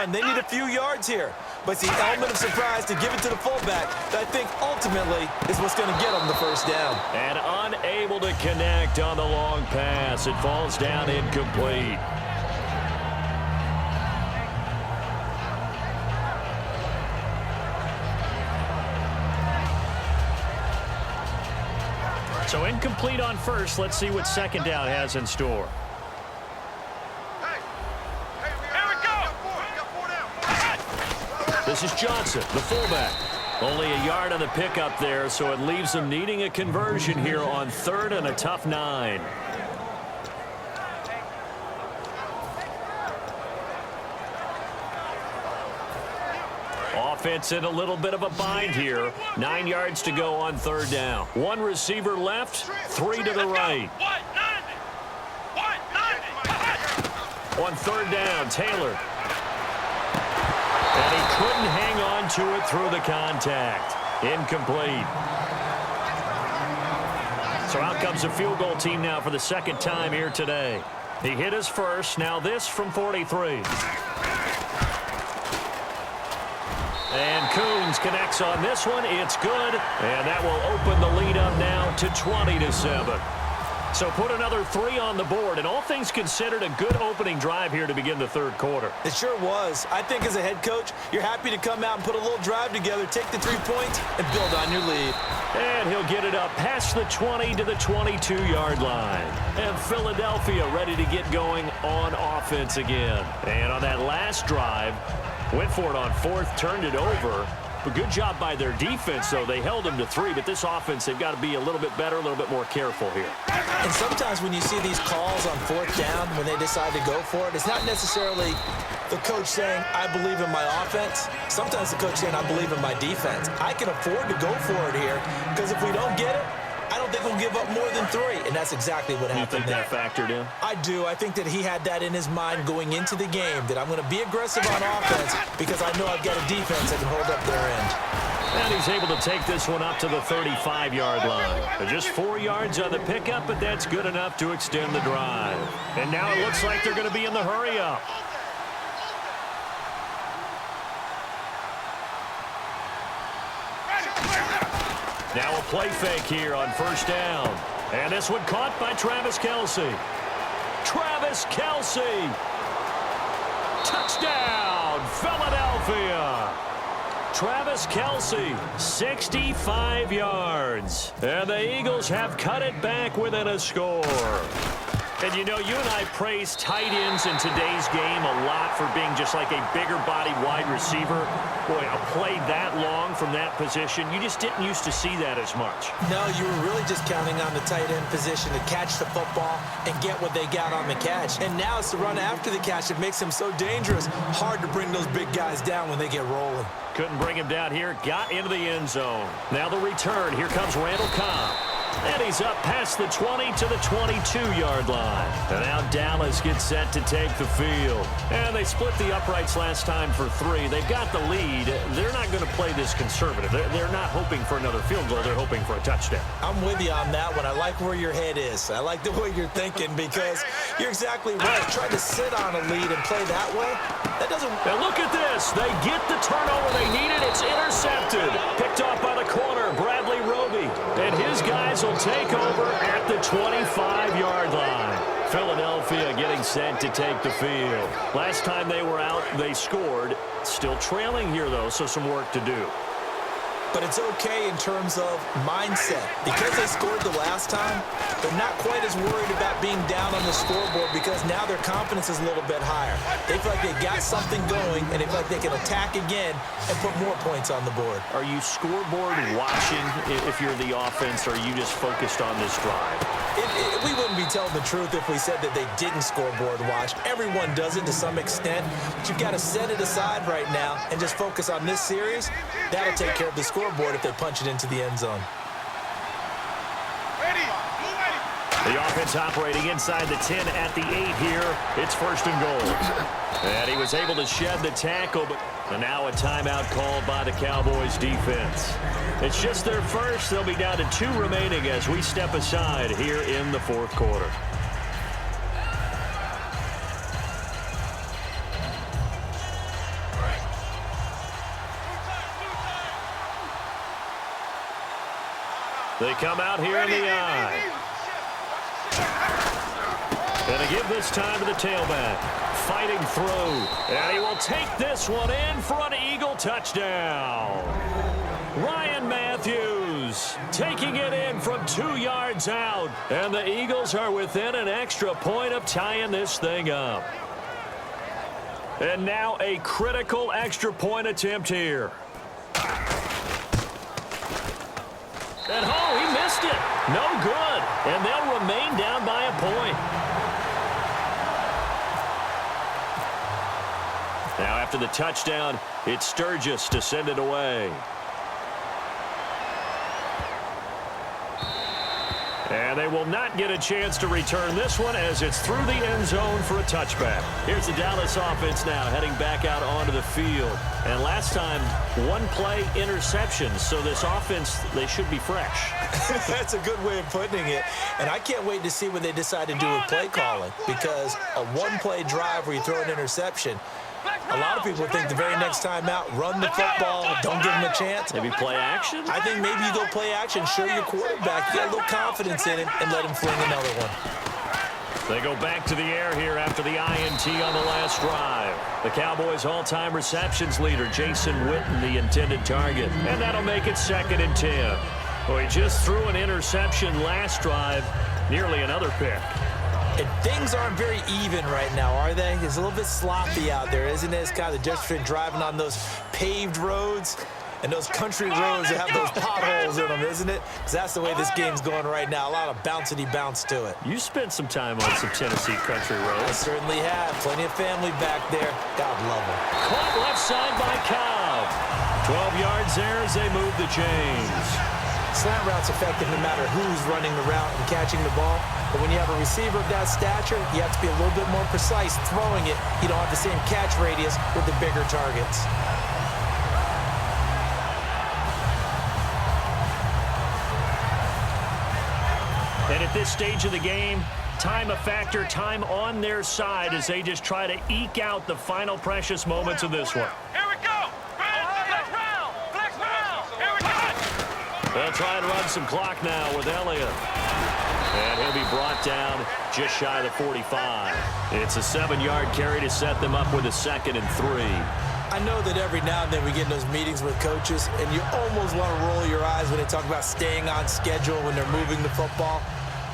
run. They need a few yards here. But it's the element of surprise to give it to the fullback that I think ultimately is what's going to get them the first down. And unable to connect on the long pass. It falls down incomplete. So incomplete on first. Let's see what second down has in store. This is Johnson, the fullback. Only a yard on the pickup there, so it leaves them needing a conversion here on 3rd and a tough 9. Offense in a little bit of a bind here. 9 yards to go on 3rd down. 1 receiver left, 3 to the right. On 3rd down, Taylor. And he couldn't hang on to it through the contact. Incomplete. So out comes the field goal team now for the second time here today. He hit his first. Now this from 43. And Coons connects on this one. It's good. And that will open the lead up now to 20-7. So put another 3 on the board, and all things considered, a good opening drive here to begin the 3rd quarter. It sure was. I think as a head coach, you're happy to come out and put a little drive together, take the 3 points, and build on your lead. And he'll get it up past the 20 to the 22-yard line. And Philadelphia ready to get going on offense again. And on that last drive, went for it on 4th, turned it over. But good job by their defense, though. They held them to 3, but this offense, they've got to be a little bit better, a little bit more careful here. And sometimes when you see these calls on 4th down, when they decide to go for it, it's not necessarily the coach saying, I believe in my offense. Sometimes the coach saying, I believe in my defense. I can afford to go for it here, because if we don't get it, I don't think we'll give up more than 3, and that's exactly what happened there. You think that factored in? I do. I think that he had that in his mind going into the game, that I'm going to be aggressive on offense because I know I've got a defense that can hold up their end. And he's able to take this one up to the 35-yard line. Just 4 yards on the pickup, but that's good enough to extend the drive. And now it looks like they're going to be in the hurry-up. Now a play fake here on 1st down. And this one caught by Travis Kelce. Travis Kelce. Touchdown, Philadelphia. Travis Kelce, 65 yards. And the Eagles have cut it back within a score. And, you know, you and I praise tight ends in today's game a lot for being just like a bigger-bodied wide receiver. Boy, a play that long from that position, you just didn't used to see that as much. No, you were really just counting on the tight end position to catch the football and get what they got on the catch. And now it's the run after the catch that makes him so dangerous. Hard to bring those big guys down when they get rolling. Couldn't bring him down here. Got into the end zone. Now the return. Here comes Randall Cobb. And he's up past the 20 to the 22-yard line. And now Dallas gets set to take the field. And they split the uprights last time for 3. They've got the lead. They're not going to play this conservative. They're not hoping for another field goal. They're hoping for a touchdown. I'm with you on that one. I like where your head is. I like the way you're thinking because you're exactly right. Trying to sit on a lead and play that way, that doesn't... Now look at this. They get the turnover they needed. It's intercepted. Picked off by the corner, Bradley Roby. And his guys will take over at the 25-yard line. Philadelphia getting set to take the field. Last time they were out, they scored. Still trailing here, though, so some work to do. But it's okay in terms of mindset. Because they scored the last time, they're not quite as worried about being down on the scoreboard because now their confidence is a little bit higher. They feel like they got something going, and they feel like they can attack again and put more points on the board. Are you scoreboard watching if you're the offense, or are you just focused on this drive? We wouldn't be telling the truth if we said that they didn't scoreboard watch. Everyone does it to some extent, but you've got to set it aside right now and just focus on this series. That'll take care of the scoreboard if they punch it into the end zone. The offense operating inside the 10 at the 8 here. It's 1st and goal. And he was able to shed the tackle, but now a timeout called by the Cowboys defense. It's just their first. They'll be down to 2 remaining as we step aside here in the 4th quarter. They come out here in the I. Going to give this time to the tailback. Fighting through. And he will take this one in for an Eagle touchdown. Ryan Matthews taking it in from 2 yards out. And the Eagles are within an extra point of tying this thing up. And now a critical extra point attempt here. And oh, he missed it. No good. And they'll remain down by a point. Now after the touchdown, it's Sturgis to send it away. And they will not get a chance to return this one as it's through the end zone for a touchback. Here's the Dallas offense now heading back out onto the field. And last time, one play interception. So this offense, they should be fresh. That's a good way of putting it. And I can't wait to see what they decide to do with play calling, because a one-play drive where you throw an interception, a lot of people think the very next time out, run the football, don't give them a chance. Maybe play action? I think maybe you go play action, show your quarterback, you got a little confidence in him, and let him fling another one. They go back to the air here after the INT on the last drive. The Cowboys' all-time receptions leader, Jason Witten, the intended target. And that'll make it 2nd and 10. Well, he just threw an interception last drive, nearly another pick. And things aren't very even right now, are they? It's a little bit sloppy out there, isn't it? It's kind of just been driving on those paved roads and those country roads that have those potholes in them, isn't it? Because that's the way this game's going right now. A lot of bouncy bounce to it. You spent some time on some Tennessee country roads. I certainly have. Plenty of family back there. God love them. Caught left side by Cobb. 12 yards there as they move the chains. Slant route's effective no matter who's running the route and catching the ball. But when you have a receiver of that stature, you have to be a little bit more precise throwing it. You don't have the same catch radius with the bigger targets. And at this stage of the game, time a factor, time on their side as they just try to eke out the final precious moments of this one. Here we go! Flex round! Flex round! Here we go! They'll try and run some clock now with Elliott. And he'll be brought down just shy of the 45. It's a 7-yard carry to set them up with a 2nd and 3. I know that every now and then we get in those meetings with coaches, and you almost want to roll your eyes when they talk about staying on schedule when they're moving the football.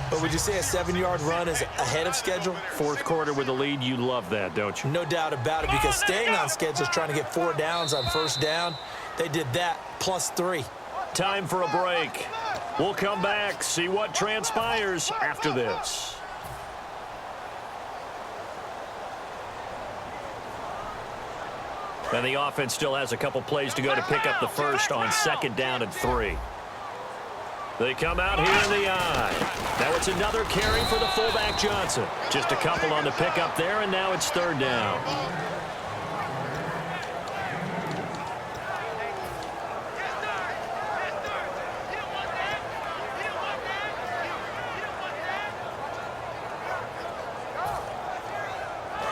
But would you say a 7-yard run is ahead of schedule? Fourth quarter with a lead, you love that, don't you? No doubt about it, because staying on schedule is trying to get 4 downs on first down. They did that, plus 3. Time for a break. We'll come back, see what transpires after this. And the offense still has a couple plays to go to pick up the first on 2nd down and 3. They come out here in the I. Now it's another carry for the fullback Johnson. Just a couple on the pickup there, and now it's 3rd down.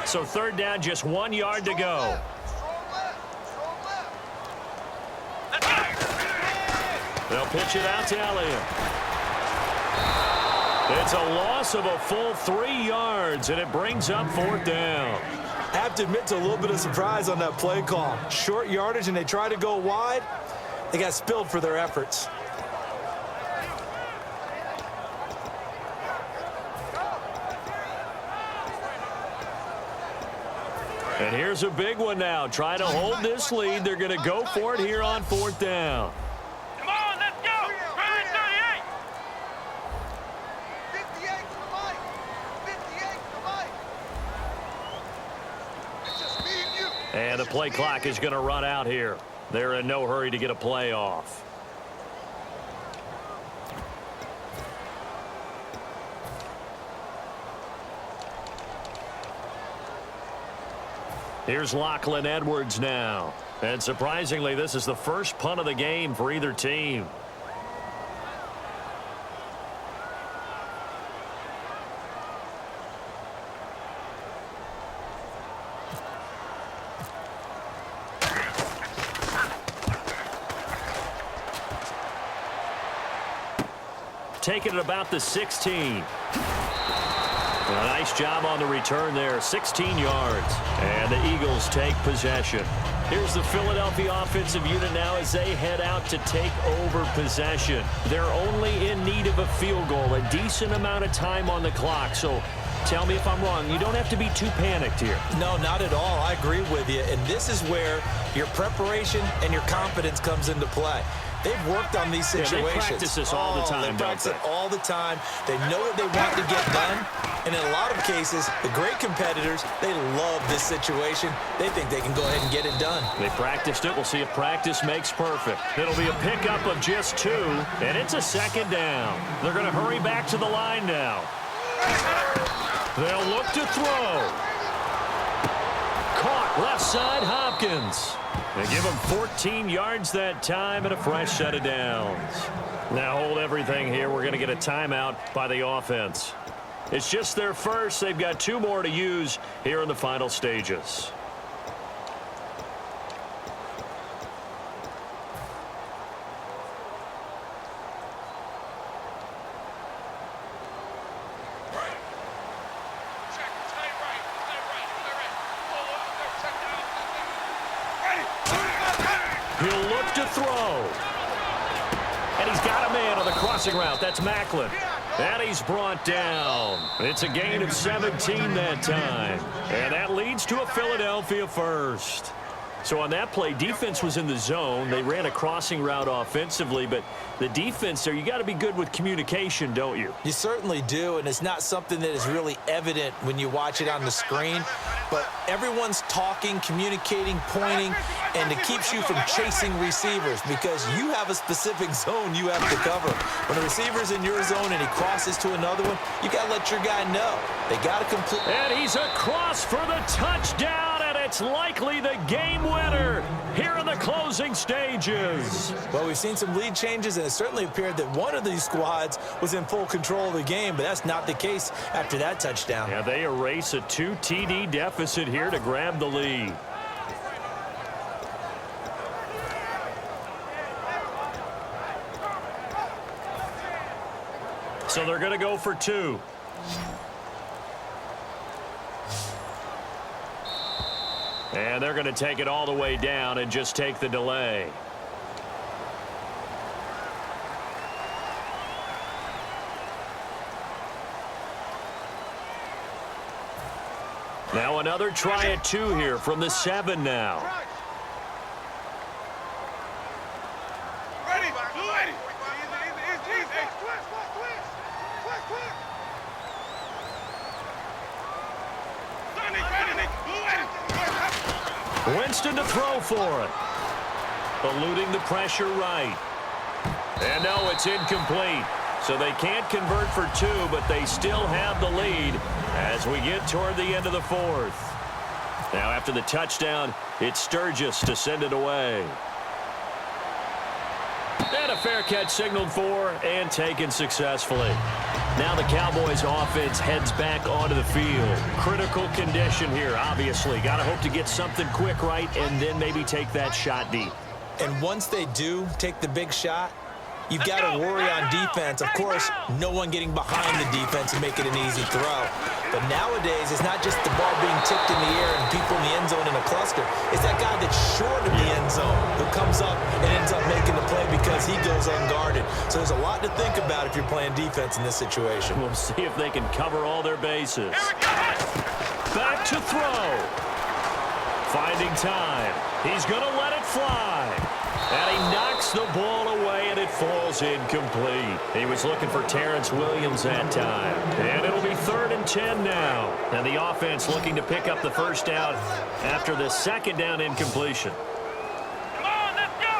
So 3rd down, just 1 yard to go. They'll pitch it out to Elliott. It's a loss of a full 3 yards, and it brings up 4th down. I have to admit to a little bit of surprise on that play call. Short yardage, and they try to go wide. They got spilled for their efforts. And here's a big one now. Trying to hold this lead. They're going to go for it here on 4th down. Come on, let's go! 38! 58 to the mic! 58 to the mic! It's just me and you! And the play clock is going to run out here. They're in no hurry to get a play off. Here's Lachlan Edwards now. And surprisingly, this is the first punt of the game for either team. take it at about the 16. Well, a nice job on the return there, 16 yards. And the Eagles take possession. Here's the Philadelphia offensive unit now as they head out to take over possession. They're only in need of a field goal, a decent amount of time on the clock. So tell me if I'm wrong. You don't have to be too panicked here. No, not at all. I agree with you. And this is where your preparation and your confidence comes into play. They've worked on these situations. They practice this all the time, They practice it all the time. They know what they want to get done. And in a lot of cases, the great competitors, they love this situation. They think they can go ahead and get it done. They practiced it. We'll see if practice makes perfect. It'll be a pickup of just 2, and it's a second down. They're going to hurry back to the line now. They'll look to throw. Caught left side, Hopkins. They give him 14 yards that time and a fresh set of downs. Now hold everything here. We're going to get a timeout by the offense. It's just their first. They've got 2 more to use here in the final stages. He'll look to throw. And he's got a man on the crossing route. That's Macklin. And he's brought down. It's a gain of 17 that time. And that leads to a Philadelphia first. So on that play, defense was in the zone. They ran a crossing route offensively, but the defense there, you got to be good with communication, don't you? You certainly do, and it's not something that is really evident when you watch it on the screen. But everyone's talking, communicating, pointing, and it keeps you from chasing receivers because you have a specific zone you have to cover. When a receiver's in your zone and he crosses to another one, you got to let your guy know. They got to complete. And he's across for the touchdown, and it's likely the game winner here in the closing stages. Well, we've seen some lead changes, and it certainly appeared that one of these squads was in full control of the game, but that's not the case after that touchdown. Yeah, they erase a 2 TD deficit here to grab the lead. So they're going to go for 2. And they're going to take it all the way down and just take the delay. Now another try at 2 here from the 7 now. Ready, ready. Winston to throw for it. Eluding the pressure right. And no, it's incomplete. So they can't convert for 2, but they still have the lead as we get toward the end of the 4th. Now after the touchdown, it's Sturgis to send it away. And a fair catch signaled for and taken successfully. Now the Cowboys offense heads back onto the field. Critical condition here, obviously. Got to hope to get something quick right and then maybe take that shot deep. And once they do take the big shot, you've got to worry on defense. Of course, no one getting behind the defense and make it an easy throw. But nowadays, it's not just the ball being tipped in the air and people in the end zone in a cluster. It's that guy that's short of the end zone who comes up and ends up making the play because he goes unguarded. So there's a lot to think about if you're playing defense in this situation. We'll see if they can cover all their bases. Back to throw. Finding time. He's going to let it fly. And he knocks the ball away, and it falls incomplete. He was looking for Terrence Williams that time. And it'll be 3rd and 10 now. And the offense looking to pick up the first down after the second down incompletion. Come on, let's go.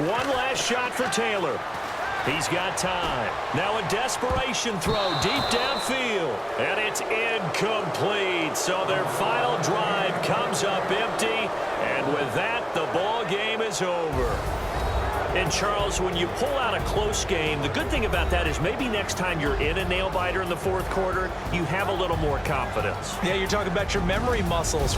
One last shot for Taylor. He's got time. Now a desperation throw deep downfield. And it's incomplete. So their final drive comes up empty. And with that, the ball game is over. And, Charles, when you pull out a close game, the good thing about that is maybe next time you're in a nail-biter in the 4th quarter, you have a little more confidence. Yeah, you're talking about your memory muscles, right?